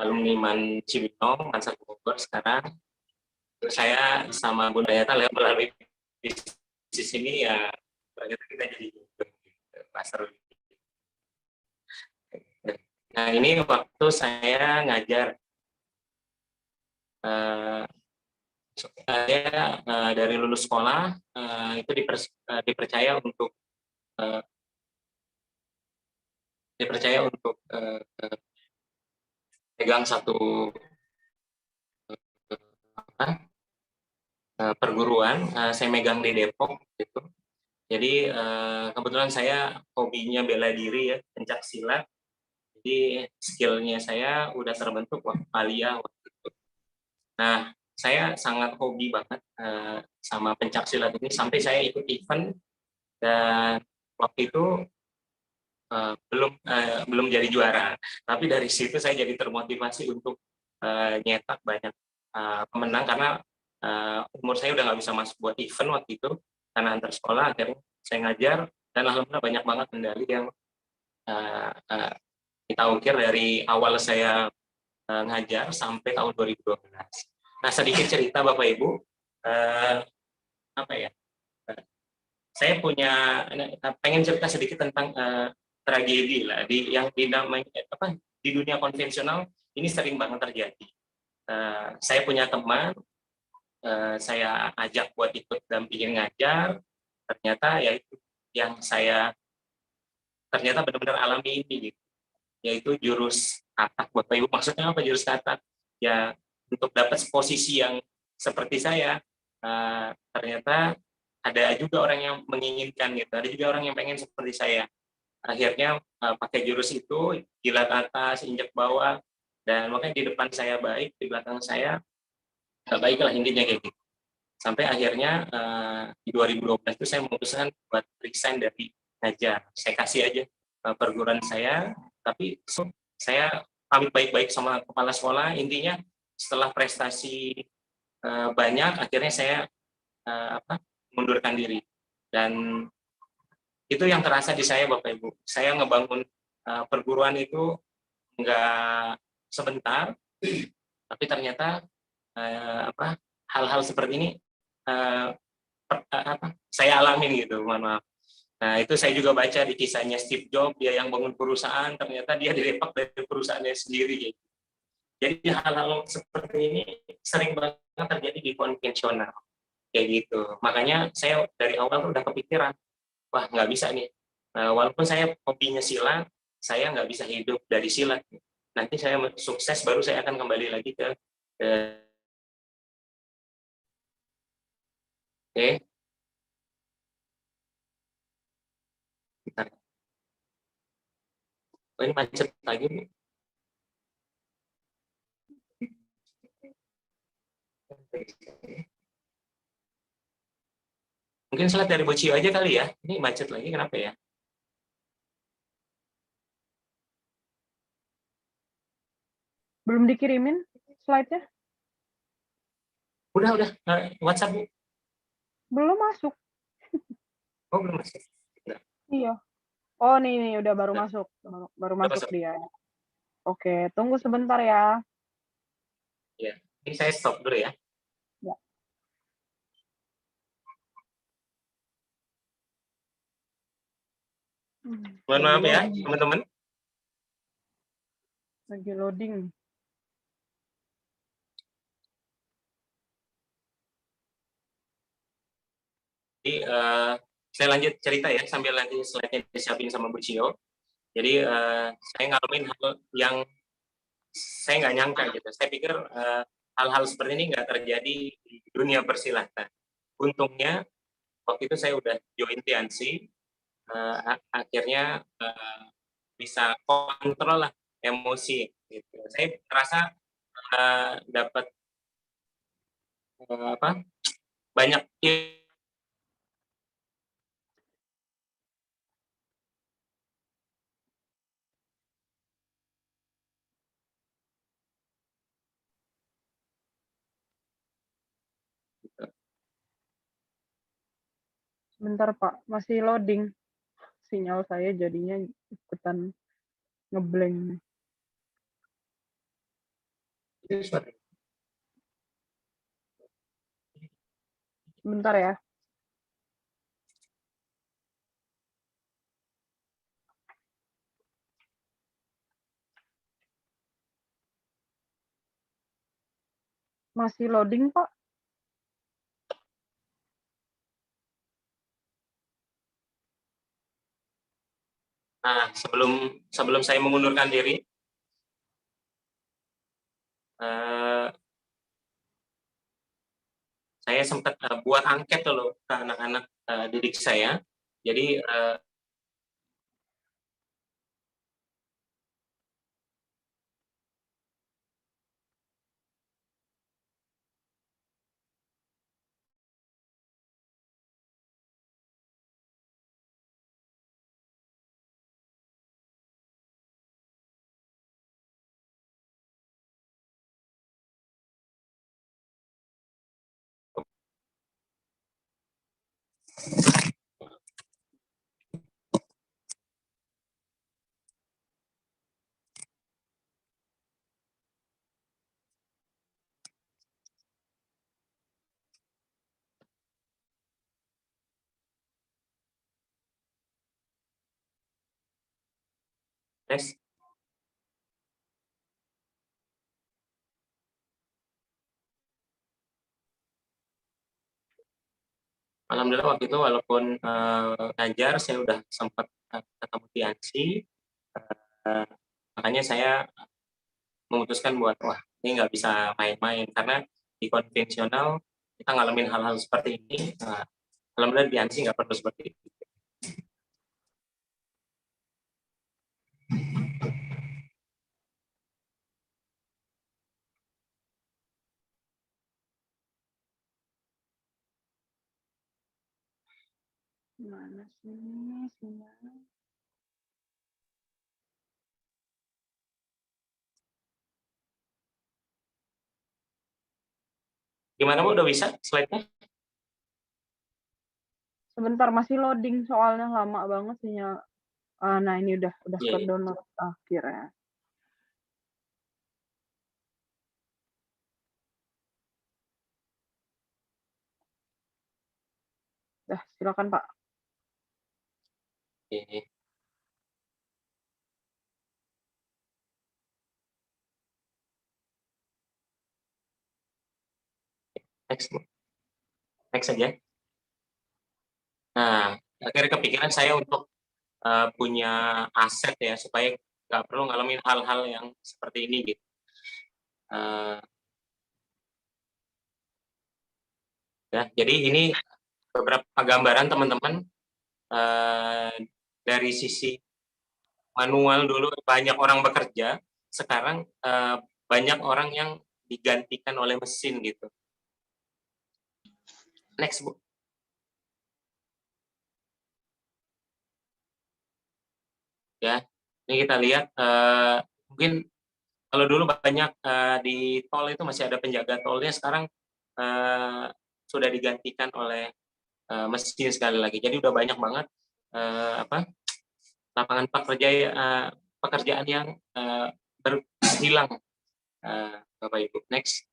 alumni MAN Cibinong, MAN 1 Bogor sekarang. Terus saya sama Bunda Yata melalui bisnis ini ya ternyata kita jadi pasar. Nah ini waktu saya ngajar, saya dari lulus sekolah itu dipercaya untuk pegang satu perguruan. Saya megang di Depok gitu. Jadi kebetulan saya hobinya bela diri ya, pencak silat. Jadi skillnya saya udah terbentuk waktu kuliah waktu itu. Nah, saya sangat hobi banget sama pencak silat ini sampai saya ikut event, dan waktu itu belum jadi juara. Tapi dari situ saya jadi termotivasi untuk nyetak banyak pemenang karena umur saya udah nggak bisa masuk buat event waktu itu karena antar sekolah. Akhirnya saya ngajar dan alhamdulillah banyak banget medali yang kita ukir dari awal saya ngajar sampai tahun 2012. Nah, sedikit cerita Bapak Ibu, apa ya? Saya pengen cerita sedikit tentang tragedi lah yang di dunia konvensional ini sering banget terjadi. Saya punya teman, saya ajak buat ikut dampingin ngajar, ternyata ya itu yang saya ternyata benar-benar alami ini gitu, yaitu jurus katak. Bapak Ibu, maksudnya apa jurus katak? Ya untuk dapat posisi yang seperti saya, ternyata ada juga orang yang menginginkan gitu, ada juga orang yang pengen seperti saya. Akhirnya pakai jurus itu, jilat atas, injak bawah, dan makanya di depan saya baik, di belakang saya nggak baik lah, intinya kayak gitu. Sampai akhirnya di 2012 itu saya memutuskan buat resign dari ngajar. Saya kasih aja perguruan saya, tapi saya pamit baik-baik sama kepala sekolah. Intinya setelah prestasi banyak, akhirnya saya mundurkan diri. Dan itu yang terasa di saya Bapak Ibu. Saya ngebangun perguruan itu nggak sebentar, tapi ternyata hal-hal seperti ini saya alamin gitu, mohon maaf. Nah itu saya juga baca di kisahnya Steve Jobs, dia yang bangun perusahaan, ternyata dia direpak dari perusahaannya sendiri gitu. Jadi hal-hal seperti ini sering banget terjadi di konvensional kayak gitu. Makanya saya dari awal udah kepikiran, wah nggak bisa nih. Walaupun saya hobinya silat, saya nggak bisa hidup dari silat. Nanti saya sukses baru saya akan kembali lagi ke oke. Oh, ini macet lagi nih. Mungkin slide dari Bocio aja kali ya. Ini macet lagi, kenapa ya? Belum dikirimin slide-nya? Udah. WhatsApp. Belum masuk. Oh, belum masuk. Nah. Iya. Oh, nih udah baru masuk. Baru masuk dia. Oke, tunggu sebentar ya. Ya, ini saya stop dulu ya. Ya. Mohon maaf ya, teman-teman. Lagi loading. Jadi saya lanjut cerita ya sambil nanti slide-nya disiapin sama Bu Cio. Jadi saya ngalamin hal yang saya nggak nyangka gitu. Saya pikir hal-hal seperti ini nggak terjadi di dunia persilatan. Untungnya waktu itu saya udah join Tiansi, akhirnya bisa kontrol lah emosi. Gitu. Saya merasa dapat banyak Bentar Pak, masih loading. Sinyal saya jadinya ikutan ngeblank. Bentar ya. Masih loading, Pak. Nah, sebelum saya mengundurkan diri, saya sempat buat angket loh ke anak-anak didik saya. Jadi tes. Alhamdulillah waktu itu walaupun ngajar, saya udah sempat ketemu Tiansi, makanya saya memutuskan buat wah ini nggak bisa main-main karena di konvensional kita ngalamin hal-hal seperti ini. Alhamdulillah Tiansi nggak perlu seperti itu. Mana sih? Gimana Bu, udah bisa slide-nya? Sebentar, masih loading soalnya lama banget sinyal. Nah, ini udah Yeah. download akhirnya. Silakan Pak. Okay. Next saja. Nah, akhirnya kepikiran saya untuk punya aset ya supaya nggak perlu ngalamin hal-hal yang seperti ini gitu. Ya, jadi ini beberapa gambaran teman-teman dari sisi manual dulu banyak orang bekerja, sekarang banyak orang yang digantikan oleh mesin gitu. Next Bu. Ya, ini kita lihat mungkin kalau dulu banyak di tol itu masih ada penjaga tolnya, sekarang sudah digantikan oleh mesin sekali lagi. Jadi udah banyak banget lapangan pekerjaan yang berhilang, Bapak Ibu. Next.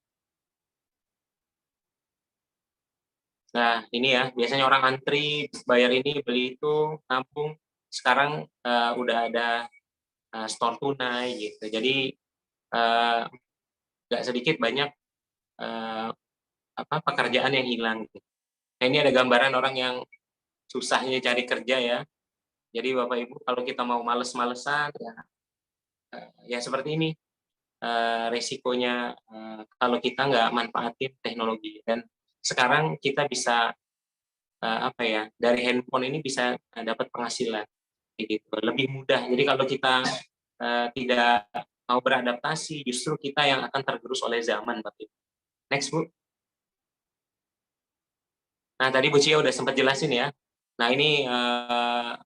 Nah ini ya, biasanya orang antri bayar ini beli itu nampung. Sekarang udah ada store tunai gitu. Jadi nggak sedikit banyak pekerjaan yang hilang. Nah ini ada gambaran orang yang susahnya cari kerja ya. Jadi Bapak Ibu kalau kita mau males-malesan ya seperti ini resikonya kalau kita nggak manfaatin teknologi. Dan sekarang kita bisa dari handphone ini bisa dapat penghasilan gitu lebih mudah. Jadi kalau kita tidak mau beradaptasi, justru kita yang akan tergerus oleh zaman, Bapak Ibu. Next Bu. Nah tadi Bu Cia udah sempat jelasin ya. Nah ini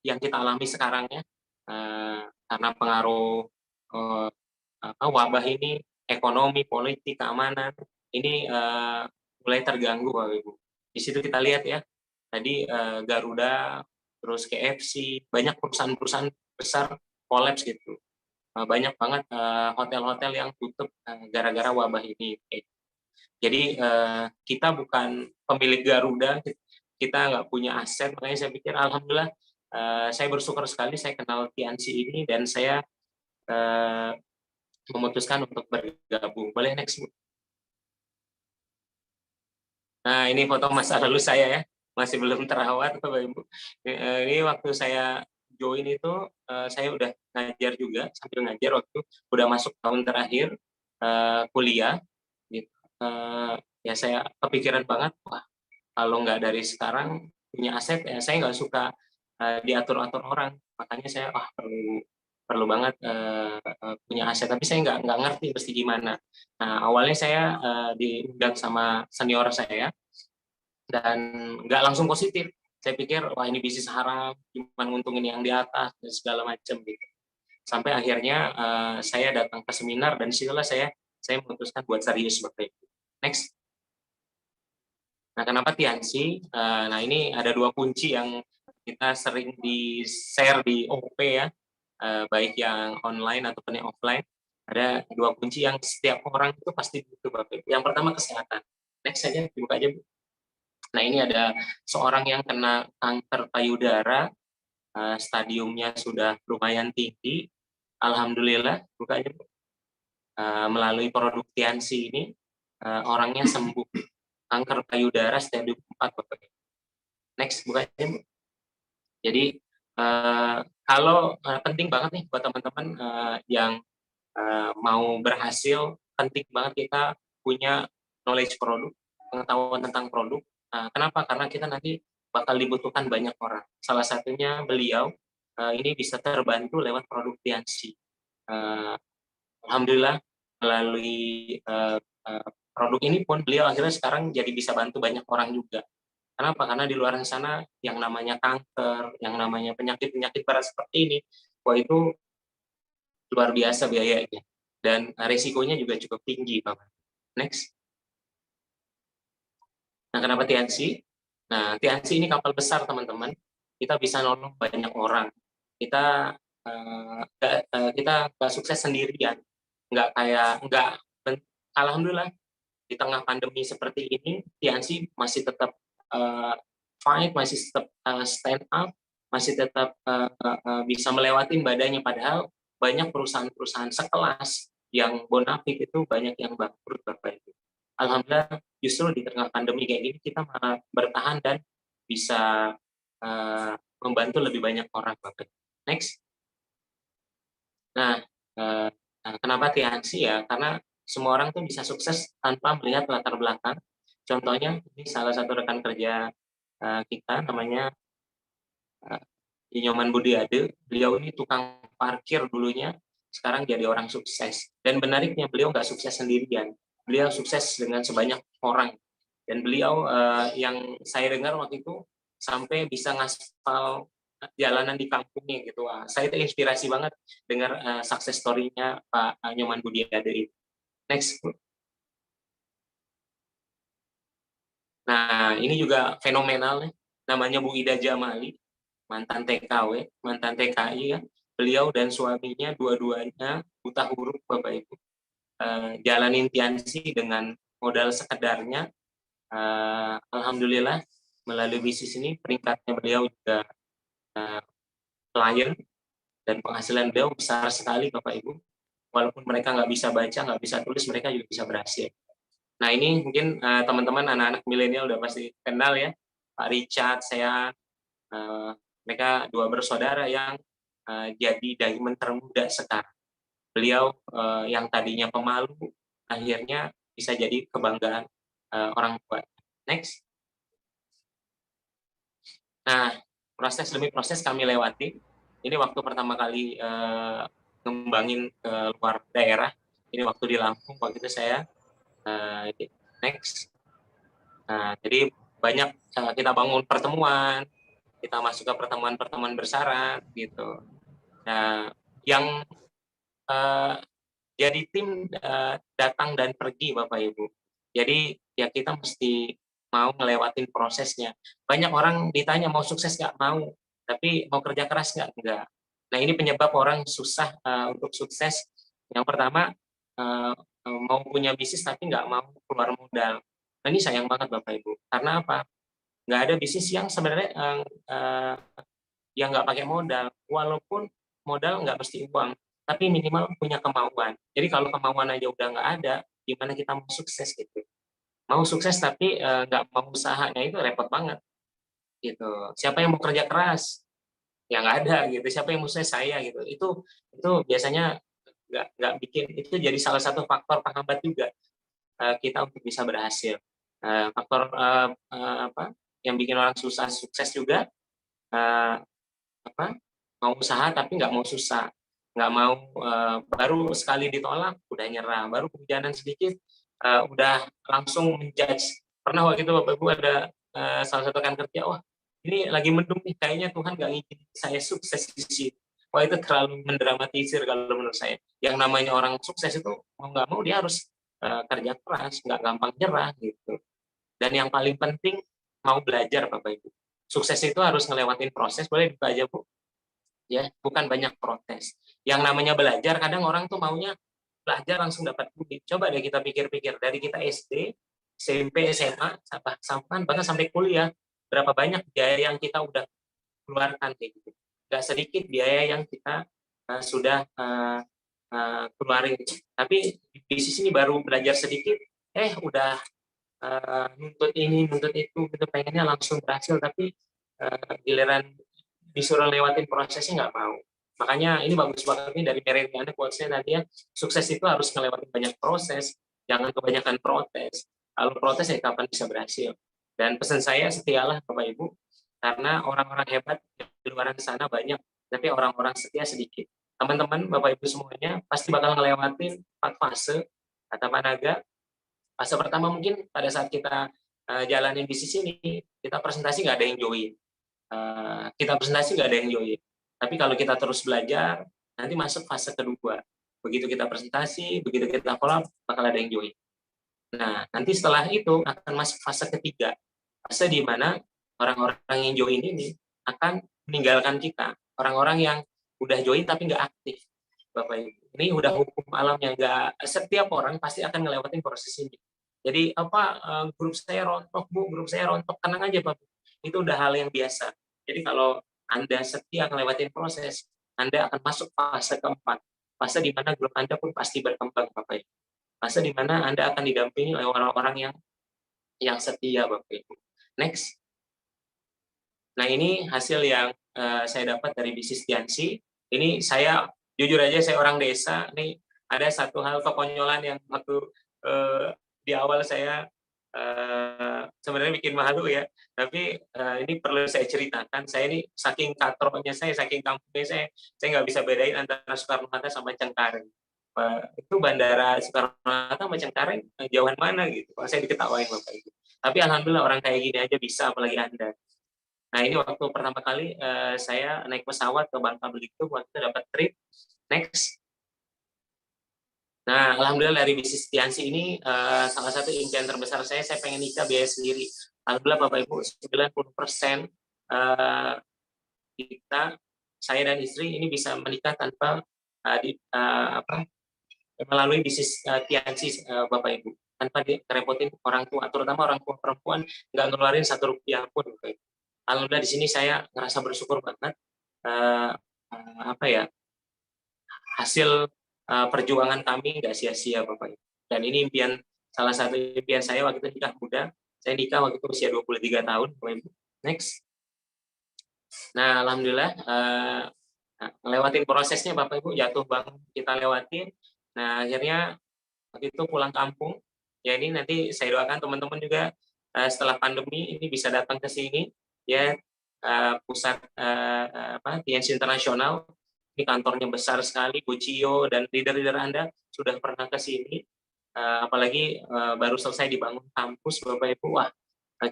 yang kita alami sekarang ya, karena pengaruh wabah ini, ekonomi, politik, keamanan ini mulai terganggu Bapak Ibu. Di situ kita lihat ya, tadi Garuda, terus KFC, banyak perusahaan-perusahaan besar kolaps gitu. banyak banget hotel-hotel yang tutup gara-gara wabah ini. Jadi kita bukan pemilik Garuda, kita nggak punya aset, makanya saya pikir alhamdulillah saya bersyukur sekali saya kenal Tiansi ini dan saya eh, memutuskan untuk bergabung. Boleh next, Bu? Nah, ini foto masa lalu saya ya, masih belum terawat, Bapak Ibu. Ini waktu saya join itu, saya udah ngajar juga, sambil ngajar waktu udah masuk tahun terakhir kuliah. Gitu. Ya saya kepikiran banget, wah kalau nggak dari sekarang punya aset, ya saya nggak suka diatur-atur orang. Makanya saya, wah perlu perlu banget punya aset, tapi saya nggak ngerti mesti gimana. Nah, awalnya saya diundang sama senior saya, dan nggak langsung positif. Saya pikir, wah ini bisnis haram, cuma nguntungin yang di atas, dan segala macam gitu. Sampai akhirnya saya datang ke seminar, dan disitulah saya memutuskan buat serius Bapak Ibu. Next. Nah, kenapa Tiansi? Nah, ini ada 2 kunci yang kita sering di-share di OP ya, baik yang online ataupun yang offline. Ada 2 kunci yang setiap orang itu pasti butuh Bapak Ibu. Yang pertama kesehatan. Next saja, dibuka aja Bu. Nah, ini ada seorang yang kena kanker payudara, stadiumnya sudah lumayan tinggi. Alhamdulillah, buka aja Bu. Melalui produk Tiansi ini, orangnya sembuh kanker payudara stadium 4 Bapak. Next, buka aja Bu. Jadi kalau penting banget nih buat teman-teman yang mau berhasil, penting banget kita punya knowledge produk, pengetahuan tentang produk. Kenapa? Karena kita nanti bakal dibutuhkan banyak orang. Salah satunya beliau ini bisa terbantu lewat produk Tiansi. Alhamdulillah melalui produk ini pun beliau akhirnya sekarang jadi bisa bantu banyak orang juga. Kenapa? Karena di luar sana yang namanya kanker, yang namanya penyakit-penyakit berat seperti ini, wah itu luar biasa biayanya. Dan resikonya juga cukup tinggi, Bapak. Next. Nah, kenapa Tiansi? Nah, Tiansi ini kapal besar, teman-teman. Kita bisa nolong banyak orang. Kita kita nggak sukses sendirian. Nggak, alhamdulillah di tengah pandemi seperti ini, Tiansi masih tetap fight, masih tetap stand up, masih tetap bisa melewatin badainya. Padahal banyak perusahaan-perusahaan sekelas yang bonafit itu banyak yang bangkrut, Bapak Ibu. Alhamdulillah justru di tengah pandemi kayak gini kita malah bertahan dan bisa membantu lebih banyak orang, Bapak. Next. Nah, kenapa Tiansi ya? Karena semua orang tuh bisa sukses tanpa melihat latar belakang. Contohnya ini salah satu rekan kerja kita namanya Nyoman Budiade. Beliau ini tukang parkir dulunya, sekarang jadi orang sukses. Dan menariknya beliau nggak sukses sendirian. Beliau sukses dengan sebanyak orang. Dan beliau yang saya dengar waktu itu sampai bisa ngaspal jalanan di kampungnya gitu. Saya terinspirasi banget dengar success story-nya Pak Nyoman Budiade itu. Next. Nah, ini juga fenomenal nih. Namanya Bu Ida Jamali, mantan TKW, mantan TKI ya. Beliau dan suaminya dua-duanya buta huruf, Bapak Ibu. Jalanin Tiansi dengan modal sekedarnya. Alhamdulillah melalui bisnis ini peringkatnya beliau juga klien dan penghasilan beliau besar sekali, Bapak Ibu. Walaupun mereka nggak bisa baca, nggak bisa tulis, mereka juga bisa berhasil. Nah, ini mungkin teman-teman anak-anak milenial udah pasti kenal ya, Pak Richard, saya, mereka 2 bersaudara yang jadi diamond termuda sekarang. Beliau yang tadinya pemalu, akhirnya bisa jadi kebanggaan orang tua. Next. Nah, proses demi proses kami lewati. Ini waktu pertama kali ngembangin ke luar daerah. Ini waktu di Lampung, waktu itu saya next. Nah, jadi banyak kita bangun pertemuan, kita masuk ke pertemuan-pertemuan bersyarat gitu. Nah, yang jadi tim datang dan pergi, Bapak Ibu. Jadi ya kita mesti mau ngelewatin prosesnya. Banyak orang ditanya mau sukses nggak? Mau. Tapi mau kerja keras nggak? Enggak. Nah, ini penyebab orang susah untuk sukses. Yang pertama, mau punya bisnis tapi nggak mau keluar modal. Nah, ini sayang banget Bapak Ibu. Karena apa? Nggak ada bisnis yang sebenarnya yang nggak pakai modal. Walaupun modal nggak mesti uang, tapi minimal punya kemauan. Jadi kalau kemauan aja udah nggak ada, gimana kita mau sukses gitu? Mau sukses tapi nggak mau usahanya itu repot banget gitu. Siapa yang mau kerja keras? Ya nggak ada gitu. Siapa yang mau sukses? Saya gitu. Itu biasanya nggak bikin, itu jadi salah satu faktor penghambat juga kita untuk bisa berhasil. Faktor apa yang bikin orang susah sukses juga, apa, mau usaha tapi nggak mau susah, nggak mau, baru sekali ditolak udah nyerah, baru kehujanan sedikit udah langsung menjudge. Pernah waktu itu Bapak Ibu ada salah satu rekan kerja, wah ini lagi mendung nih, kayaknya Tuhan nggak ingin saya sukses di sini. Wah, itu terlalu mendramatisir kalau menurut saya. Yang namanya orang sukses itu mau nggak mau dia harus kerja keras, nggak gampang nyerah gitu. Dan yang paling penting mau belajar Bapak Ibu. Sukses itu harus ngelewatin proses, boleh dibuka aja Bu, ya, bukan banyak protes. Yang namanya belajar, kadang orang tuh maunya belajar langsung dapat duit. Coba deh kita pikir-pikir, dari kita SD, SMP, SMA, bahkan sampai kuliah, berapa banyak biaya yang kita udah keluarkan kayak gitu. Gak sedikit biaya yang kita sudah keluarin. Tapi di sini baru belajar sedikit, udah nuntut ini, nuntut itu, gitu, pengennya langsung berhasil, tapi giliran disuruh lewatin prosesnya nggak mau. Makanya ini bagus banget nih dari Meridiana quotes-nya tadi ya, sukses itu harus ngelewatin banyak proses, jangan kebanyakan protes. Kalau protes ya kapan bisa berhasil. Dan pesan saya, setialah Bapak Ibu, karena orang-orang hebat di luar sana banyak, tapi orang-orang setia sedikit. Teman-teman, Bapak Ibu semuanya, pasti bakal ngelewatin 4 fase, kata Pak Naga. Fase pertama mungkin pada saat kita jalanin bisnis ini, kita presentasi nggak ada yang join. Kita presentasi nggak ada yang join. Tapi kalau kita terus belajar, nanti masuk fase kedua. Begitu kita presentasi, begitu kita follow up, bakal ada yang join. Nah, nanti setelah itu akan masuk fase ketiga. Fase di mana orang-orang yang join ini akan meninggalkan kita. Orang-orang yang udah join tapi nggak aktif. Bapak Ibu, ini udah hukum alam yang nggak, setiap orang pasti akan ngelewatin proses ini. Jadi apa, grup saya rontok Bu, grup saya rontok, tenang aja Bapak. Itu udah hal yang biasa. Jadi kalau Anda setia ngelewatin proses, Anda akan masuk fase keempat. Fase di mana grup Anda pun pasti berkembang Bapak Ibu. Fase di mana Anda akan didampingi oleh orang-orang yang setia Bapak Ibu. Next. Nah, ini hasil yang saya dapat dari bisnis Tiansi. Ini saya jujur aja, saya orang desa. Nih ada satu hal kekonyolan yang waktu di awal saya sebenarnya bikin malu ya. Tapi ini perlu saya ceritakan. Saya ini saking katronya saya, saking kampungnya saya nggak bisa bedain antara Soekarno-Hatta sama Cengkareng. Itu bandara Soekarno-Hatta sama Cengkareng jauhan mana gitu. Kalau saya diketawain Bapak Ibu. Tapi alhamdulillah orang kayak gini aja bisa, apalagi Anda. Nah, ini waktu pertama kali saya naik pesawat ke Bangka Belitung, waktu itu dapat trip. Next. Nah, alhamdulillah dari bisnis Tiansi ini salah satu impian terbesar saya pengen nikah biaya sendiri. Alhamdulillah Bapak Ibu, 90% kita, saya dan istri ini bisa menikah tanpa melalui bisnis Tiansi Bapak Ibu. Tanpa direpotin orang tua, terutama orang tua perempuan, nggak ngeluarin 1 rupiah pun Bapak Ibu. Alhamdulillah di sini saya ngerasa bersyukur banget hasil perjuangan kami nggak sia-sia Bapak Ibu. Dan ini salah satu impian saya waktu itu nikah muda. Saya nikah waktu itu usia 23 tahun Bapak Ibu. Next. Nah, alhamdulillah ngelewatin prosesnya Bapak Ibu, jatuh bangun kita lewatin. Nah, akhirnya waktu itu pulang kampung. Ya, ini nanti saya doakan teman-teman juga setelah pandemi ini bisa datang ke sini ya, pusat Tiansi Internasional. Ini kantornya besar sekali, Bu Cio dan leader-leader Anda sudah pernah ke sini, apalagi baru selesai dibangun kampus Bapak Ibu. Wah,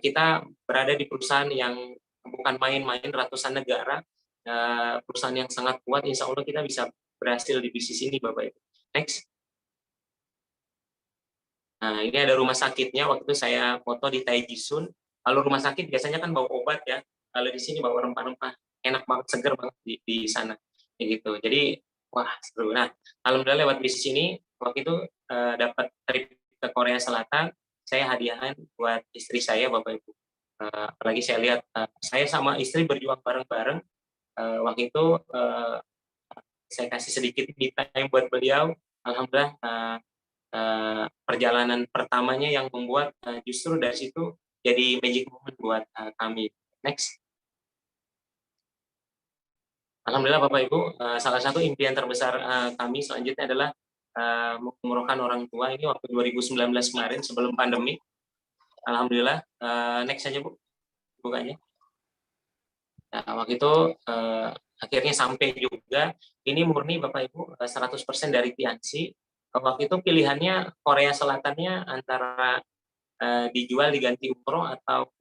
kita berada di perusahaan yang bukan main-main, ratusan negara, perusahaan yang sangat kuat. Insya Allah kita bisa berhasil di bisnis ini Bapak Ibu. Next. Nah, ini ada rumah sakitnya waktu itu saya foto di Taijisun. Kalau rumah sakit biasanya kan bawa obat ya. Kalau di sini bawa rempah-rempah, enak banget, seger banget di sana. gitu. Jadi wah seru. Nah, alhamdulillah lewat bisnis ini waktu itu dapat trip ke Korea Selatan, saya hadiahkan buat istri saya, Bapak Ibu. Apalagi saya lihat saya sama istri berjuang bareng-bareng. Waktu itu saya kasih sedikit me time buat beliau. Alhamdulillah perjalanan pertamanya yang membuat justru dari situ jadi magic moment buat kami. Next. Alhamdulillah Bapak Ibu, salah satu impian terbesar kami selanjutnya adalah mengumrohkan orang tua ini waktu 2019 kemarin sebelum pandemi. Alhamdulillah, next saja Bu, bukanya. Nah, waktu itu akhirnya sampai juga, ini murni Bapak Ibu 100% dari Tianxi. Waktu itu pilihannya Korea Selatannya antara dijual diganti umroh atau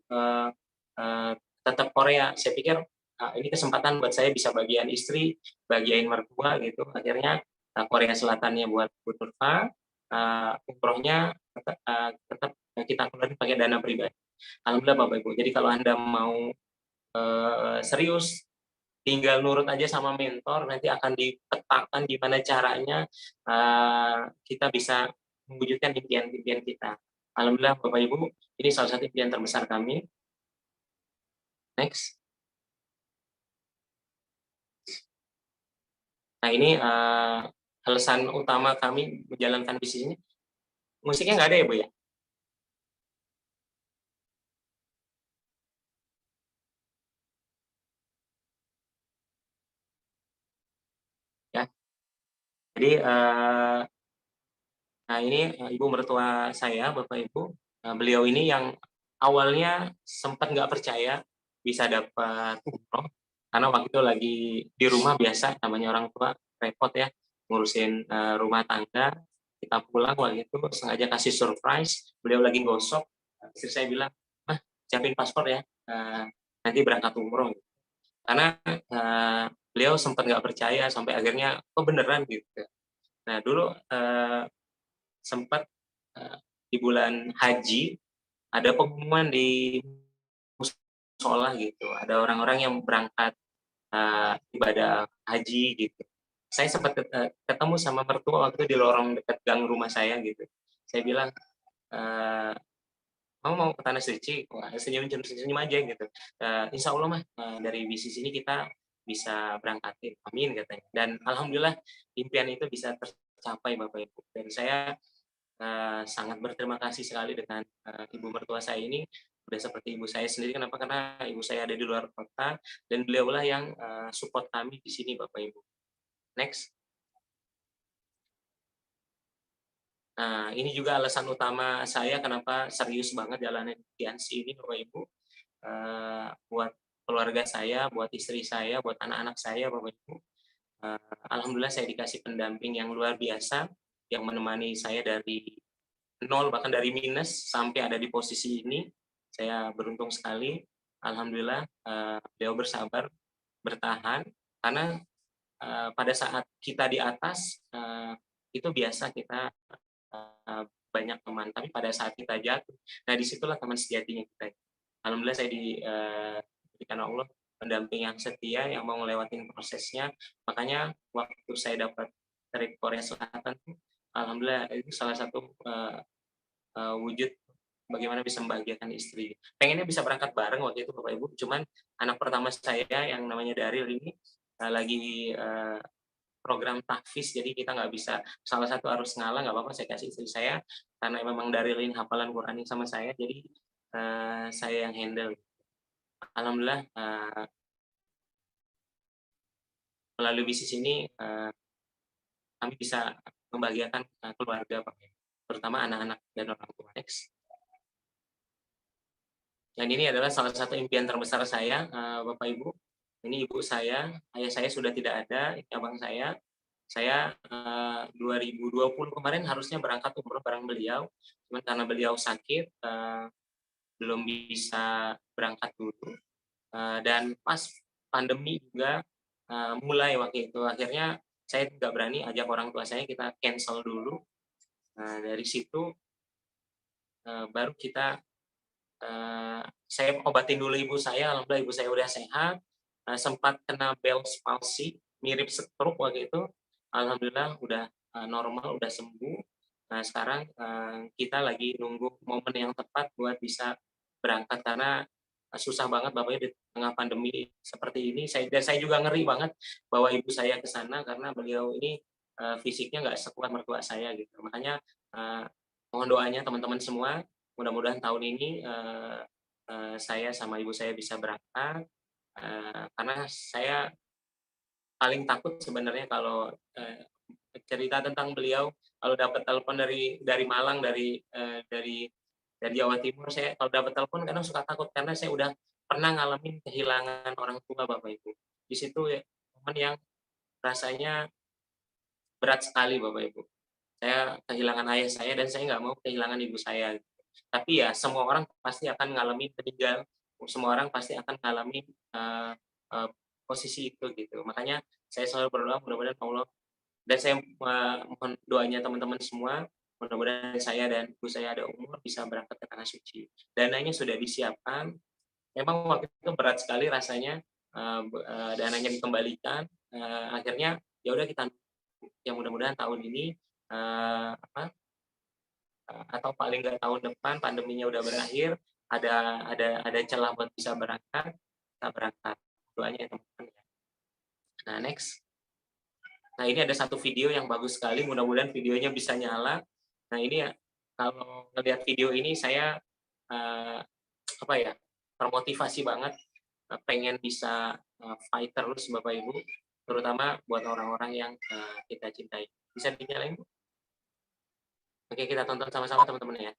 tetap Korea. Saya pikir ini kesempatan buat saya bisa bagian istri, bagian mertua gitu. Akhirnya Korea Selatannya buat Bu Nurfa, umrohnya tetap kita keluarin pakai dana pribadi. Alhamdulillah Bapak Ibu. Jadi kalau Anda mau serius, tinggal nurut aja sama mentor, nanti akan dipetakan gimana caranya kita bisa mewujudkan impian-impian kita. Alhamdulillah Bapak Ibu, ini salah satu impian terbesar kami. Next. Nah ini alasan utama kami menjalankan bisnis ini. Musiknya nggak ada ya Bu ya? Ya. Jadi nah ini ibu mertua saya, Bapak Ibu, beliau ini yang awalnya sempat nggak percaya bisa dapat umroh, karena waktu itu lagi di rumah biasa, namanya orang tua repot ya, ngurusin rumah tangga. Kita pulang waktu itu sengaja kasih surprise, beliau lagi gosok, istri saya bilang, "Mah, siapin paspor ya, nanti berangkat umroh." Karena beliau sempat nggak percaya sampai akhirnya, "Oh beneran?" gitu. Nah dulu sempat di bulan haji ada pengumuman di musola gitu, ada orang-orang yang berangkat ibadah haji gitu. Saya sempat ketemu sama mertua waktu di lorong dekat gang rumah saya gitu. Saya bilang, "Kamu mau ke tanah suci?" Wah, senyum aja gitu. "Insya Allah mah dari bisnis ini kita bisa berangkatin, amin," katanya. Dan alhamdulillah impian itu bisa tercapai Bapak Ibu. Dan saya sangat berterima kasih sekali dengan ibu mertua saya ini, udah seperti ibu saya sendiri. Kenapa? Karena ibu saya ada di luar kota dan beliaulah yang support kami di sini Bapak Ibu. Next. Nah, ini juga alasan utama saya kenapa serius banget jalanin Tianxi ini Bapak Ibu. Buat keluarga saya, buat istri saya, buat anak-anak saya Bapak Ibu. Alhamdulillah saya dikasih pendamping yang luar biasa yang menemani saya dari nol, bahkan dari minus sampai ada di posisi ini. Saya beruntung sekali. Alhamdulillah beliau bersabar, bertahan, karena pada saat kita di atas itu biasa kita banyak teman, tapi pada saat kita jatuh, nah disitulah teman sejatinya kita. Alhamdulillah saya diberikan Allah pendamping yang setia, yang mau ngelewatin prosesnya. Makanya waktu saya dapat trip Korea Selatan, alhamdulillah itu salah satu wujud bagaimana bisa membahagiakan istri. Pengennya bisa berangkat bareng waktu itu Bapak Ibu, cuman anak pertama saya yang namanya Daryl ini lagi program tahfiz, jadi kita nggak bisa, salah satu harus ngalah, nggak apa-apa saya kasih istri saya, karena memang Daryl ini hafalan Quran sama saya, jadi saya yang handle. Alhamdulillah melalui bisnis ini kami bisa membahagiakan keluarga Pak, terutama anak-anak dan orang tua. Next. Dan ini adalah salah satu impian terbesar saya, Bapak Ibu. Ini ibu saya, ayah saya sudah tidak ada, ini abang saya. Saya 2020 kemarin harusnya berangkat umroh bareng beliau, cuman karena beliau sakit belum bisa berangkat dulu. Dan pas pandemi juga mulai waktu itu, akhirnya saya tidak berani ajak orang tua saya, kita cancel dulu. Dari situ baru kita saya obatin dulu ibu saya, alhamdulillah ibu saya udah sehat. Sempat kena Bell's palsy, mirip stroke waktu itu. Alhamdulillah udah normal, udah sembuh. Nah sekarang kita lagi nunggu momen yang tepat buat bisa berangkat karena susah banget Bapaknya di tengah pandemi seperti ini. Dan saya juga ngeri banget bawa ibu saya ke sana karena beliau ini fisiknya nggak sekuat mertua saya gitu. Makanya mohon doanya teman-teman semua, mudah-mudahan tahun ini saya sama ibu saya bisa berangkat karena saya paling takut sebenarnya kalau cerita tentang beliau, kalau dapat telepon dari Malang, dari Jawa Timur, saya kalau dapat telepon kadang suka takut karena saya udah pernah ngalamin kehilangan orang tua Bapak Ibu. Di situ ya momen yang rasanya berat sekali Bapak Ibu. Saya kehilangan ayah saya dan saya nggak mau kehilangan ibu saya. Tapi ya semua orang pasti akan ngalamin meninggal, semua orang pasti akan ngalamin posisi itu gitu. Makanya saya selalu berdoa mudah-mudahan Allah dan saya mohon doanya teman-teman semua, mudah-mudahan saya dan ibu saya ada umur bisa berangkat ke tanah suci. Dananya sudah disiapkan. Memang waktu itu berat sekali rasanya, dananya dikembalikan. Akhirnya ya udah kita ya mudah-mudahan tahun ini atau paling nggak tahun depan pandeminya udah berakhir, ada celah buat bisa berangkat, kita berangkat. Doanya ya teman-teman ya. Nah next. Nah ini ada satu video yang bagus sekali, mudah-mudahan videonya bisa nyala. Nah ini ya, kalau ngelihat video ini saya termotivasi banget, pengen bisa fight terus Bapak Ibu, terutama buat orang-orang yang kita cintai. Bisa dinyalain Bu? Oke kita tonton sama-sama teman-teman ya.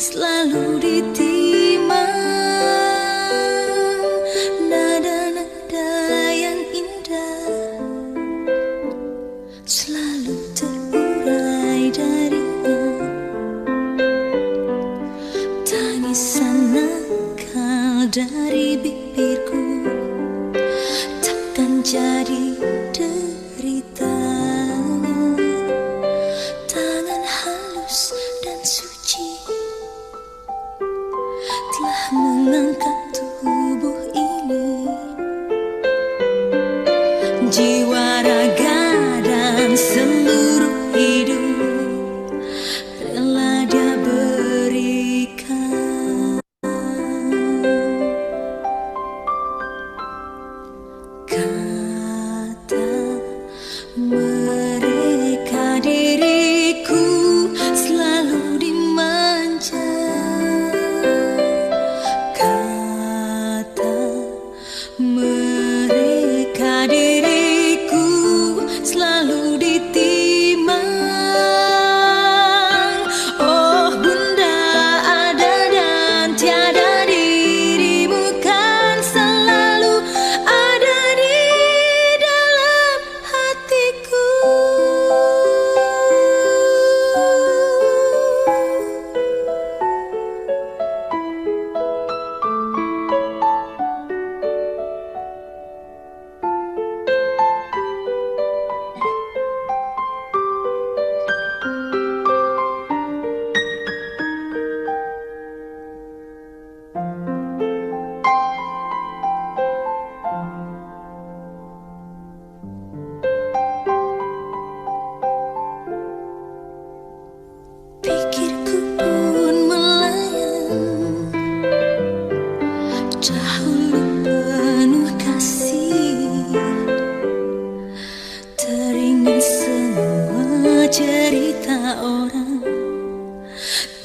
Selalu dimanja.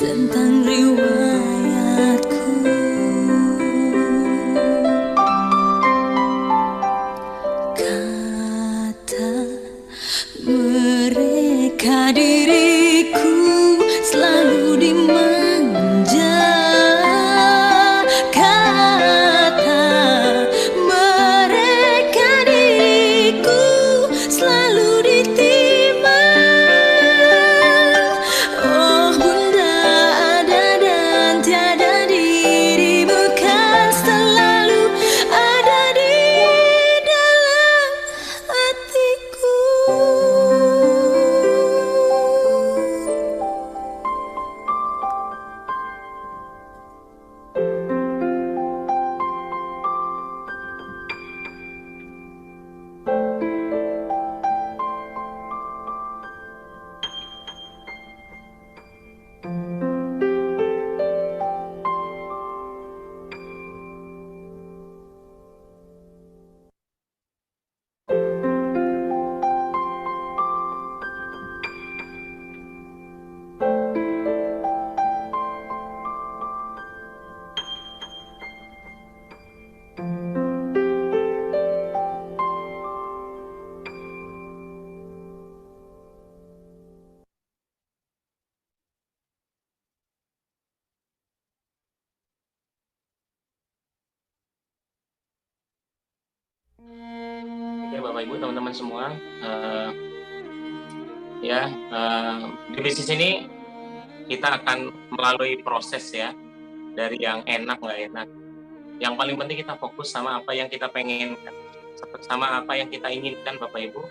tentang riwayatku. Kata mereka diriku selalu dimanja. Kata mereka diriku selalu ditimbang. Oh bunda, ada dan tiada dirimu kan selalu ada di dalam hatiku. Oke, Bapak Ibu, teman-teman semua, di bisnis ini kita akan melalui proses ya, dari yang enak nggak enak. Yang paling penting kita fokus sama apa yang kita penginkan, sama apa yang kita inginkan, Bapak Ibu.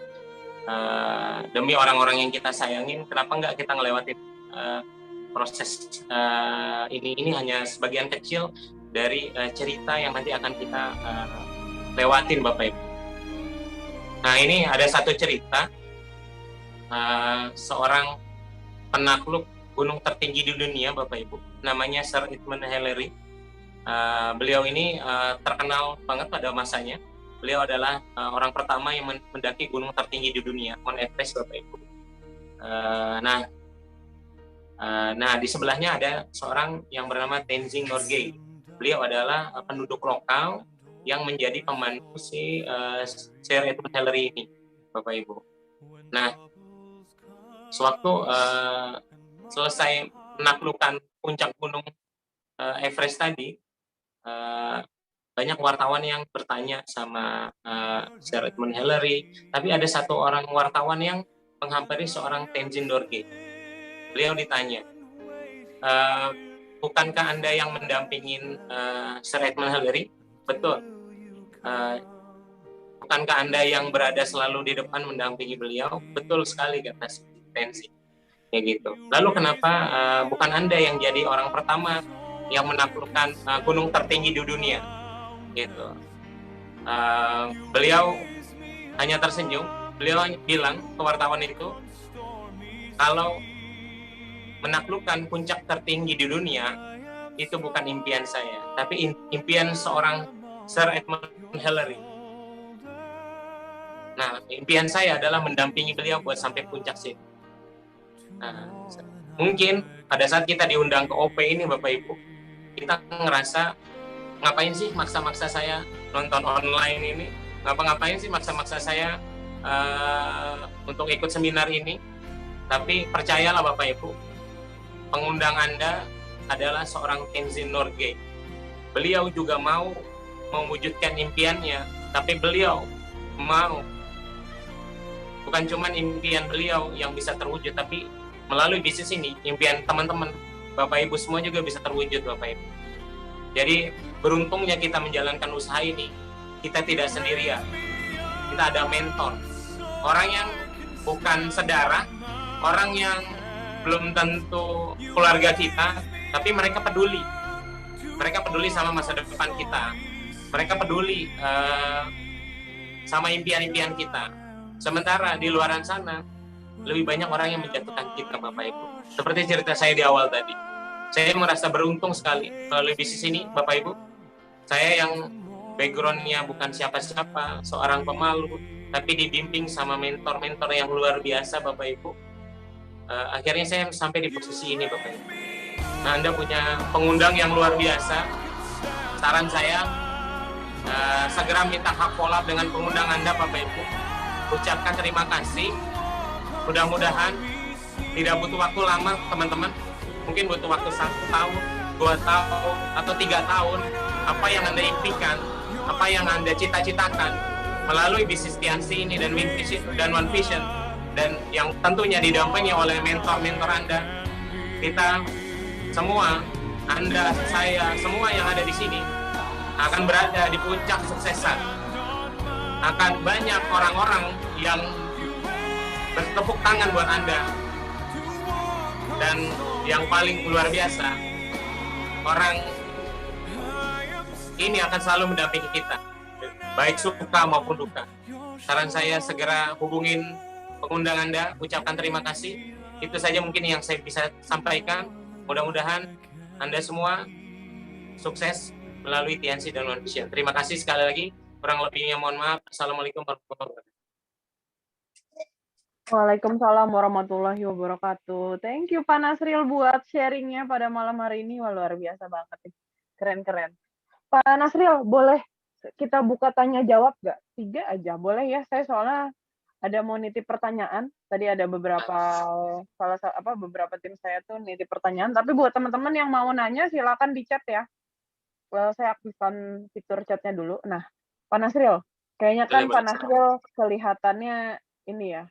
Demi orang-orang yang kita sayangin, kenapa nggak kita ngelewatin proses ini hanya sebagian kecil dari cerita yang nanti akan kita lewatin, Bapak Ibu. Nah, ini ada satu cerita seorang penakluk gunung tertinggi di dunia, Bapak Ibu, namanya Sir Edmund Hillary. Beliau ini terkenal banget pada masanya. Beliau adalah orang pertama yang mendaki gunung tertinggi di dunia, Mount Everest, Bapak Ibu. Nah, di sebelahnya ada seorang yang bernama Tenzing Norgay. Beliau adalah penduduk lokal yang menjadi pembantu si Sir Edmund Hillary ini, Bapak Ibu. Nah, sewaktu selesai menaklukkan puncak gunung Everest tadi, banyak wartawan yang bertanya sama Sir Edmund Hillary, tapi ada satu orang wartawan yang menghampiri seorang Tenzing Norgay. Beliau ditanya, bukankah Anda yang mendampingin Sir Edmund Hillary? Betul. Bukankah Anda yang berada selalu di depan mendampingi beliau? Betul sekali, kata si Tenzing. Ya gitu. Lalu kenapa bukan Anda yang jadi orang pertama yang menaklukkan gunung tertinggi di dunia? Gitu. Beliau hanya tersenyum. Beliau bilang ke wartawan itu, kalau menaklukkan puncak tertinggi di dunia itu bukan impian saya, tapi impian seorang Sir Edmund Hillary. Nah, impian saya adalah mendampingi beliau buat sampai puncak sih. Nah, mungkin pada saat kita diundang ke OP ini, Bapak Ibu, kita ngerasa, ngapain sih maksa-maksa saya nonton online ini? Ngapain sih maksa-maksa saya untuk ikut seminar ini? Tapi percayalah Bapak Ibu, pengundang Anda adalah seorang Tenzing Norgay. Beliau juga mau mewujudkan impiannya, tapi beliau mau, bukan cuma impian beliau yang bisa terwujud, tapi melalui bisnis ini, impian teman-teman, Bapak Ibu semua juga bisa terwujud, Bapak Ibu. Jadi beruntungnya kita menjalankan usaha ini, kita tidak sendirian, kita ada mentor, orang yang bukan saudara, orang yang belum tentu keluarga kita, tapi mereka peduli sama masa depan kita, mereka peduli sama impian-impian kita. Sementara di luaran sana lebih banyak orang yang menjatuhkan kita, Bapak Ibu. Seperti cerita saya di awal tadi, saya merasa beruntung sekali melalui bisnis ini, Bapak Ibu. Saya yang background-nya bukan siapa-siapa, seorang pemalu, tapi dibimbing sama mentor-mentor yang luar biasa, Bapak Ibu. Akhirnya saya sampai di posisi ini, Bapak Ibu. Nah, Anda punya pengundang yang luar biasa. Saran saya, segera minta hak follow up dengan pengundang Anda, Bapak Ibu. Ucapkan terima kasih. Mudah-mudahan tidak butuh waktu lama, teman-teman. Mungkin butuh waktu 1 tahun, 2 tahun, atau 3 tahun. Apa yang Anda impikan, apa yang Anda cita-citakan melalui bisnis Tiansi ini dan One Vision, dan yang tentunya didampingi oleh mentor-mentor Anda. Kita semua, Anda, saya, semua yang ada di sini akan berada di puncak kesuksesan. Akan banyak orang-orang yang bertepuk tangan buat Anda. Dan yang paling luar biasa, orang ini akan selalu mendampingi kita, baik suka maupun duka. Saran saya, segera hubungin pengundang Anda, ucapkan terima kasih. Itu saja mungkin yang saya bisa sampaikan. Mudah-mudahan Anda semua sukses melalui Tiansi dan One Vision. Terima kasih sekali lagi. Kurang lebihnya mohon maaf. Assalamualaikum warahmatullahi wabarakatuh. Waalaikumsalam warahmatullahi wabarakatuh. Thank you Pak Nasril buat sharingnya pada malam hari ini. Wah, luar biasa banget nih. Keren-keren. Pak Nasril, boleh kita buka tanya jawab nggak? 3 aja, boleh ya? Saya soalnya ada mau nitip pertanyaan. Tadi ada beberapa beberapa tim saya tuh nitip pertanyaan. Tapi buat teman-teman yang mau nanya, silakan di chat ya. Saya aktifkan fitur chatnya dulu. Nah, Pak Nasril, kayaknya kan Pak Nasril kelihatannya ini ya,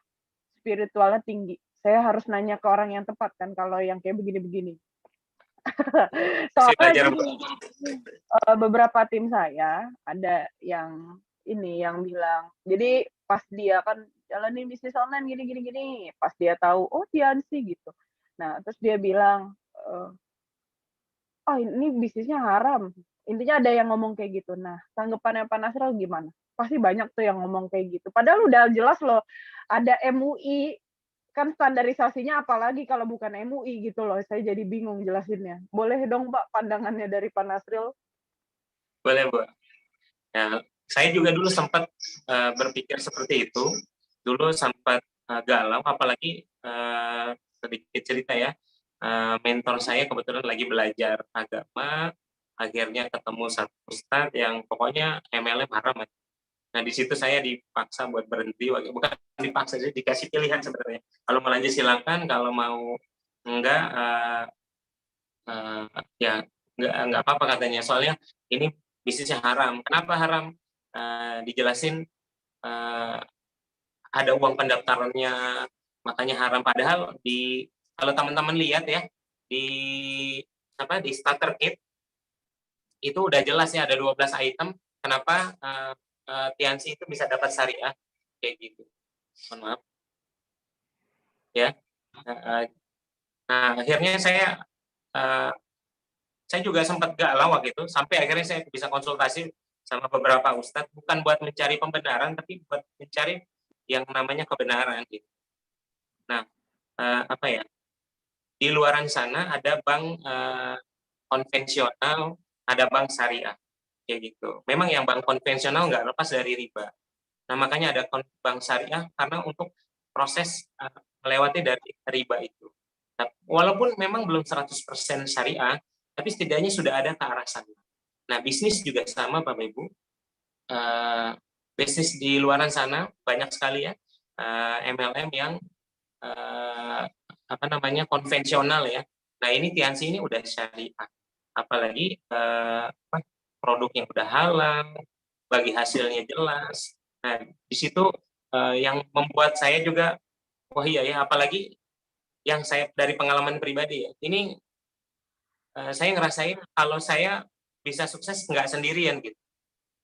spiritualnya tinggi. Saya harus nanya ke orang yang tepat kan kalau yang kayak begini-begini. Soalnya beberapa tim saya ada yang ini yang bilang, jadi pas dia kan jalanin bisnis online gini, pas dia tahu oh Tiansi gitu. Nah, terus dia bilang, ini bisnisnya haram. Intinya ada yang ngomong kayak gitu. Nah, tanggapannya Pak Nasril gimana? Pasti banyak tuh yang ngomong kayak gitu. Padahal udah jelas loh, ada MUI, kan standarisasinya apalagi kalau bukan MUI gitu loh. Saya jadi bingung jelasinnya. Boleh dong Pak pandangannya dari Pak Nasril? Boleh, Bu. Ya, saya juga dulu sempat berpikir seperti itu. Dulu sempat galau, apalagi sedikit cerita ya. Mentor saya kebetulan lagi belajar agama, akhirnya ketemu satu ustadz yang pokoknya MLM haram. Nah, di situ saya dipaksa buat berhenti, bukan dipaksa, jadi dikasih pilihan sebenarnya. Kalau mau lanjut silakan, kalau mau enggak, ya enggak apa-apa katanya. Soalnya ini bisnisnya haram. Kenapa haram? Dijelasin ada uang pendaftarannya, makanya haram. Padahal kalau teman-teman lihat ya di starter kit itu udah jelas ya, ada 12 item. Kenapa Tiansi itu bisa dapat syariah kayak gitu. Mohon maaf. Ya. Nah, akhirnya saya juga sempat galau waktu itu, sampai akhirnya saya bisa konsultasi sama beberapa ustadz, bukan buat mencari pembenaran, tapi buat mencari yang namanya kebenaran gitu. Nah, di luaran sana ada bank konvensional, ada bank syariah kayak gitu. Memang yang bank konvensional nggak lepas dari riba. Nah, makanya ada bank syariah karena untuk proses melewati dari riba itu. Nah, walaupun memang belum 100% syariah, tapi setidaknya sudah ada ke arah sana. Nah, bisnis juga sama, Bapak Ibu. Bisnis di luaran sana banyak sekali ya, MLM yang konvensional ya. Nah, ini Tiansi ini udah syariah. Apalagi produknya udah halal, bagi hasilnya jelas. Nah, di situ yang membuat saya juga, wah iya ya, apalagi yang saya dari pengalaman pribadi ya. Ini saya ngerasain kalau saya bisa sukses nggak sendirian gitu.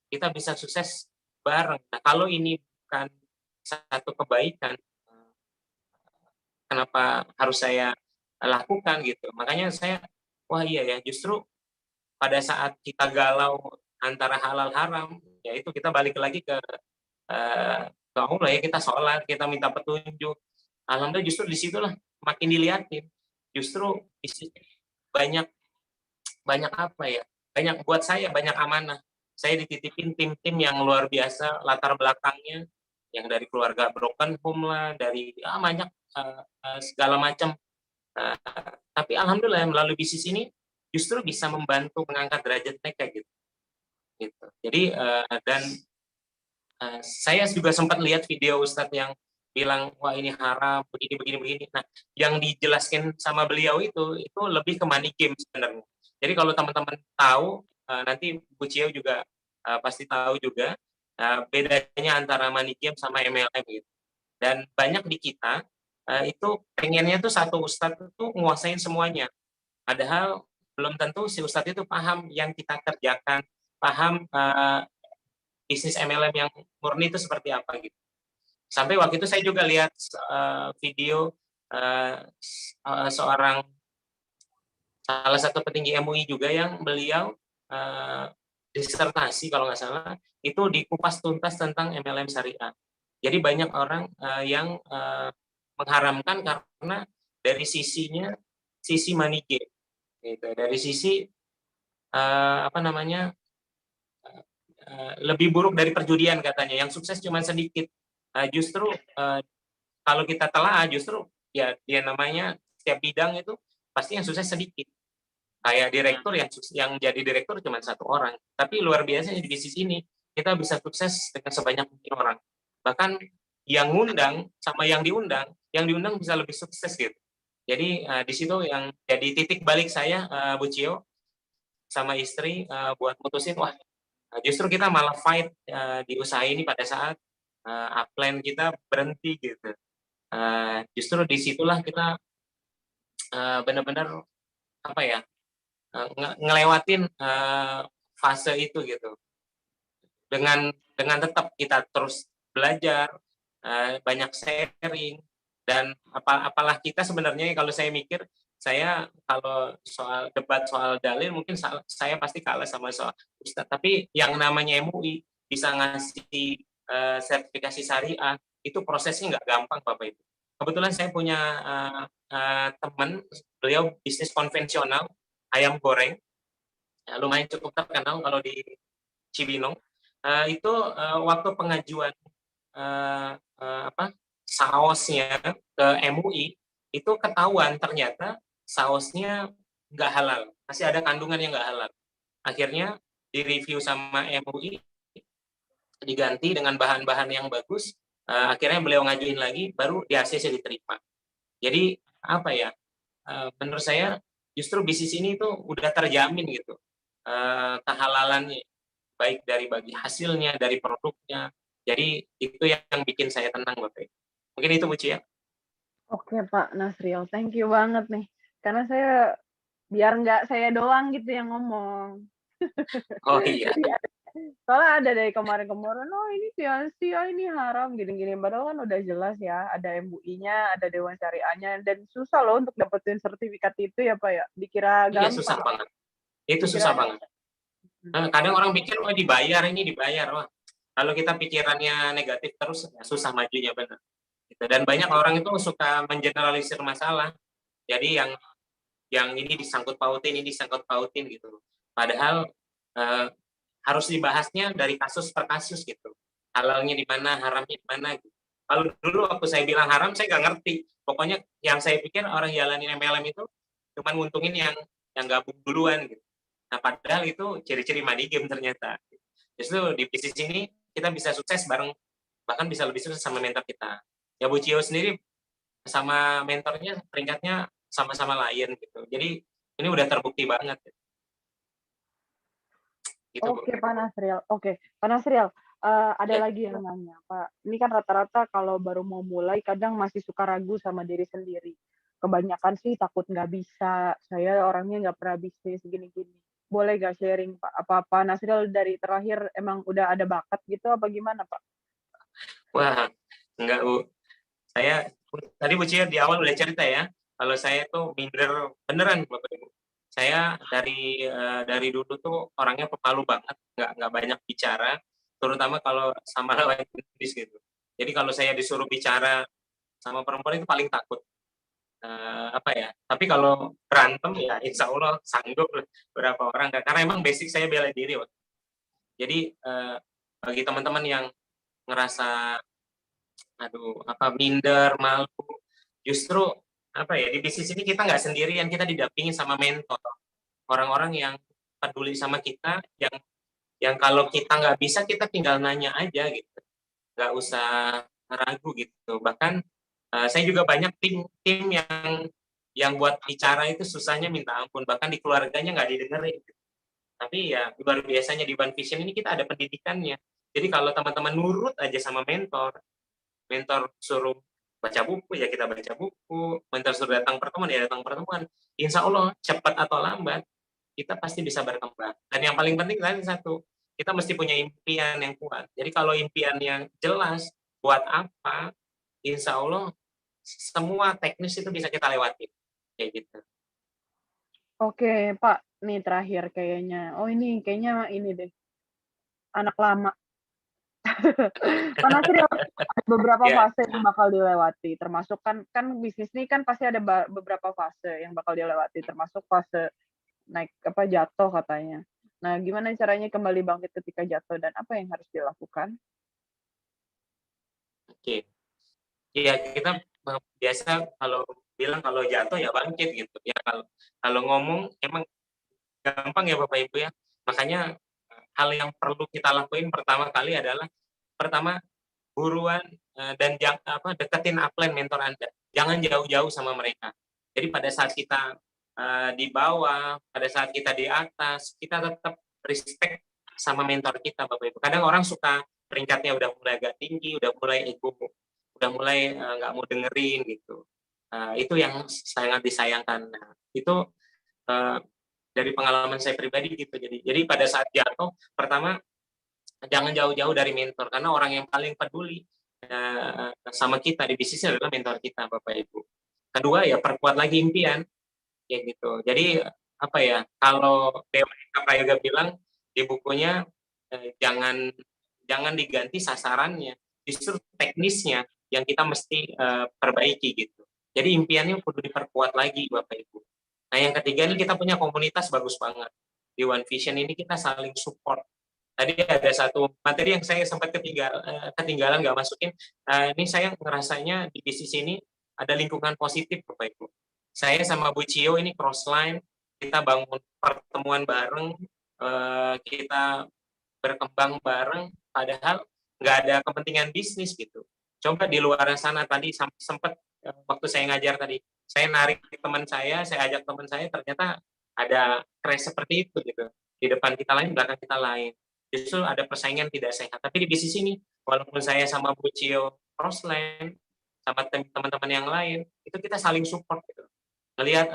Kita bisa sukses bareng. Nah, kalau ini bukan satu kebaikan, kenapa harus saya lakukan gitu. Makanya saya, wah iya ya, justru pada saat kita galau antara halal haram, ya itu kita balik lagi ke Allah ya, kita sholat, kita minta petunjuk. Alhamdulillah justru disitulah makin dilihatin. Justru banyak apa ya, banyak buat saya, banyak amanah. Saya dititipin tim-tim yang luar biasa, latar belakangnya, yang dari keluarga broken home lah, dari banyak segala macam Uh, tapi alhamdulillah melalui bisnis ini justru bisa membantu mengangkat derajat mereka gitu. Jadi dan saya juga sempat lihat video Ustadz yang bilang wah ini haram begini. Nah, yang dijelaskan sama beliau itu lebih ke money game sebenarnya. Jadi kalau teman-teman tahu nanti Bu Cio juga pasti tahu juga bedanya antara money game sama MLM gitu. Dan banyak di kita itu pengennya tuh satu Ustadz itu nguasain semuanya. Padahal belum tentu si Ustadz itu paham yang kita kerjakan, paham bisnis MLM yang murni itu seperti apa gitu. Sampai waktu itu saya juga lihat video seorang salah satu petinggi MUI juga yang beliau disertasi kalau nggak salah itu dikupas tuntas tentang MLM syariah. Jadi banyak orang yang mengharamkan karena dari sisi money game, gitu. Dari sisi lebih buruk dari perjudian katanya, yang sukses cuma sedikit. Justru kalau kita telah justru ya dia namanya setiap bidang itu pasti yang sukses sedikit. Kayak direktur yang jadi direktur cuma satu orang, tapi luar biasa di bisnis ini kita bisa sukses dengan sebanyak mungkin orang. Bahkan yang ngundang sama yang diundang bisa lebih sukses gitu. Jadi di situ yang jadi titik balik saya Bu Cio sama istri buat mutusin wah justru kita malah fight di usaha ini pada saat upline kita berhenti gitu. Justru disitulah kita benar-benar apa ya ngelewatin fase itu gitu. Dengan tetap kita terus belajar, banyak sharing, dan apalah kita sebenarnya kalau saya mikir, saya kalau soal debat soal dalil mungkin saya pasti kalah sama soal Ustadz. Tapi yang namanya MUI bisa ngasih sertifikasi syariah itu prosesnya nggak gampang Bapak Ibu. Kebetulan saya punya teman, beliau bisnis konvensional ayam goreng, lumayan cukup terkenal kalau di Cibinong. Itu waktu pengajuan sausnya ke MUI itu ketahuan ternyata sausnya nggak halal, masih ada kandungan yang nggak halal. Akhirnya direview sama MUI, diganti dengan bahan-bahan yang bagus. Akhirnya beliau ngajuin lagi, baru di ACC diterima. Jadi apa ya? Menurut saya justru bisnis ini tuh udah terjamin gitu kehalalannya, baik dari bagi hasilnya, dari produknya. Jadi itu yang bikin saya tenang Bapak. Mungkin itu Bu Cia. Oke Pak Nasril, thank you banget nih. Karena saya biar nggak saya doang gitu yang ngomong. Oh iya. Soalnya ada dari kemarin-kemarin, oh ini sia-sia, ini haram, gini-gini. Padahal kan udah jelas ya, ada MUI-nya, ada Dewan Syariahnya, dan susah loh untuk dapetin sertifikat itu ya Pak ya. Dikira gampang. Iya susah banget. Itu susah banget. Kadang orang pikir, oh dibayar. Wah, kalau kita pikirannya negatif terus, ya susah majunya benar. Gitu. Dan banyak orang itu suka mengeneralisir masalah. Jadi yang ini disangkut pautin gitu. Padahal harus dibahasnya dari kasus per kasus gitu. Halalnya di mana, haramnya di mana gitu. Kalau dulu waktu saya bilang haram, saya nggak ngerti. Pokoknya yang saya pikir orang jalanin MLM itu cuma nguntungin yang gabung duluan gitu. Nah, padahal itu ciri-ciri money game ternyata. Justru di bisnis ini kita bisa sukses bareng, bahkan bisa lebih sukses sama mentor kita. Ya Bu Cio sendiri sama mentornya peringkatnya sama-sama Lion gitu. Jadi ini udah terbukti banget. Gitu, Oke Pak Nasril, Pak Nasril, ada lagi yang nanya Pak. Ini kan rata-rata kalau baru mau mulai kadang masih suka ragu sama diri sendiri. Kebanyakan sih takut nggak bisa, saya orangnya nggak pernah bisnis gini-gini. Boleh nggak sharing Pak? Apa Pak Nasril dari terakhir emang udah ada bakat gitu apa gimana Pak? Wah, enggak Bu. Saya tadi Bu Cia di awal udah cerita ya, kalau saya tuh minder beneran Bapak Ibu. Saya dari dulu tuh orangnya pemalu banget, nggak banyak bicara, terutama kalau sama lawan jenis gitu. Jadi kalau saya disuruh bicara sama perempuan itu paling takut. Tapi kalau berantem ya insya Allah sanggup beberapa orang, karena emang basic saya bela diri. Jadi bagi teman-teman yang ngerasa minder, malu, justru di bisnis ini kita nggak sendirian, kita didampingi sama mentor, orang-orang yang peduli sama kita, yang kalau kita nggak bisa kita tinggal nanya aja gitu, nggak usah ragu gitu. Bahkan saya juga banyak tim yang buat bicara itu susahnya minta ampun, bahkan di keluarganya nggak didengerin. Tapi ya luar biasanya di One Vision ini kita ada pendidikannya. Jadi kalau teman-teman nurut aja sama mentor suruh baca buku ya kita baca buku, mentor suruh datang pertemuan ya datang pertemuan. Insya Allah cepat atau lambat kita pasti bisa berkembang. Dan yang paling penting tadi satu, kita mesti punya impian yang kuat. Jadi kalau impian yang jelas, buat apa, insya Allah semua teknis itu bisa kita lewati. Kayak gitu. Oke, Pak, nih terakhir kayaknya. Oh ini kayaknya ini deh, anak lama. Pak Nasril, ada beberapa Ya, fase yang bakal dilewati, termasuk kan bisnis ini kan pasti ada beberapa fase yang bakal dilewati, termasuk fase naik jatuh katanya. Nah, gimana caranya kembali bangkit ketika jatuh dan apa yang harus dilakukan? oke. Iya, kita biasa kalau bilang kalau jatuh ya bangkit gitu. Ya kalau ngomong emang gampang ya Bapak Ibu ya. Makanya hal yang perlu kita lakuin pertama kali adalah pertama buruan dan deketin upline mentor Anda. Jangan jauh-jauh sama mereka. Jadi pada saat kita di bawah, pada saat kita di atas, kita tetap respect sama mentor kita Bapak Ibu. Kadang orang suka peringkatnya udah mulai agak tinggi, udah mulai ego, udah mulai nggak mau dengerin gitu. Itu yang sangat disayangkan. Nah, itu uh, dari pengalaman saya pribadi gitu. Jadi pada saat jatuh, pertama jangan jauh-jauh dari mentor karena orang yang paling peduli sama kita di bisnis adalah mentor kita Bapak Ibu. Kedua ya perkuat lagi impian ya gitu. Jadi apa ya kalau Dewa Prayoga bilang di bukunya jangan diganti sasarannya, justru teknisnya yang kita mesti perbaiki gitu. Jadi impiannya perlu diperkuat lagi Bapak Ibu. Nah yang ketiga ini kita punya komunitas bagus banget. Di One Vision ini kita saling support. Tadi ada satu materi yang saya sempat ketinggalan nggak masukin. Ini saya ngerasanya di bisnis ini ada lingkungan positif Bapak Ibu. Saya sama Bu Cio ini crossline, kita bangun pertemuan bareng, kita berkembang bareng, padahal nggak ada kepentingan bisnis gitu. Coba di luar sana tadi sempat waktu saya ngajar tadi, saya narik teman saya ajak teman saya, ternyata ada crash seperti itu gitu. Di depan kita lain, belakang kita lain. Justru ada persaingan tidak sehat. Tapi di bisnis ini, walaupun saya sama Bu Cio crossline, sama teman-teman yang lain, itu kita saling support gitu. Ngelihat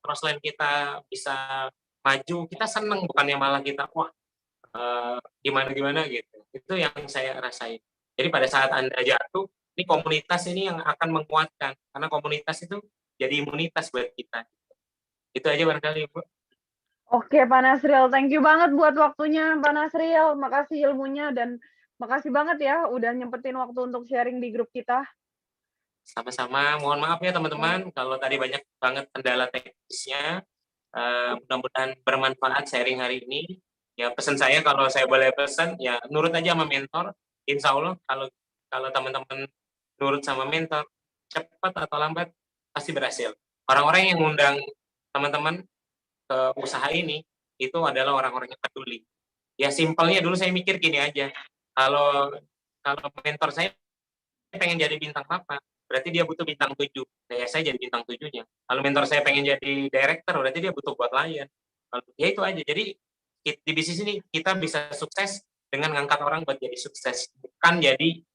crossline kita bisa maju, kita seneng, bukannya malah kita, wah gimana-gimana gitu. Itu yang saya rasain. Jadi pada saat Anda jatuh, ini komunitas ini yang akan menguatkan. Karena komunitas itu jadi imunitas buat kita. Itu aja barangkali, Bu. Oke, Pak Nasril, thank you banget buat waktunya, Pak Nasril. Makasih ilmunya dan makasih banget ya udah nyempetin waktu untuk sharing di grup kita. Sama-sama. Mohon maaf ya teman-teman kalau tadi banyak banget kendala teknisnya. Mudah-mudahan bermanfaat sharing hari ini. Ya pesan saya kalau saya boleh pesan ya nurut aja sama mentor. Insya Allah kalau teman-teman nurut sama mentor cepat atau lambat pasti berhasil. Orang-orang yang ngundang teman-teman ke usaha ini itu adalah orang-orang yang peduli. Ya simpelnya dulu saya mikir gini aja. Kalau kalau mentor saya pengen jadi bintang papan, berarti dia butuh bintang 7. Nah, ya saya jadi bintang 7-nya. Kalau mentor saya pengen jadi director, berarti dia butuh buat lion. Ya itu aja. Jadi di bisnis ini kita bisa sukses dengan ngangkat orang buat jadi sukses, bukan jadi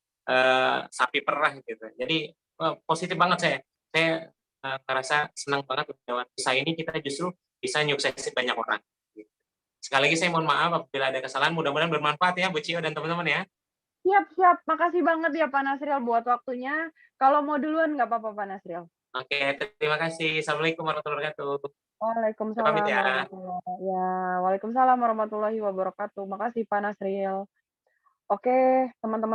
sapi perah gitu. Jadi positif banget saya. Saya ngerasa senang banget lewat usaha ini kita justru bisa nyuksesin banyak orang. Sekali lagi saya mohon maaf apabila ada kesalahan, mudah-mudahan bermanfaat ya Bu Cio dan teman-teman ya. Siap. Makasih banget ya Pak Nasril buat waktunya. Kalau mau duluan nggak apa-apa Pak Nasril. Oke, terima kasih. Assalamualaikum warahmatullahi wabarakatuh. Saya pamit Waalaikumsalam ya. warahmatullahi ya, waalaikumsalam warahmatullahi wabarakatuh. Makasih Pak Nasril. Oke, teman-teman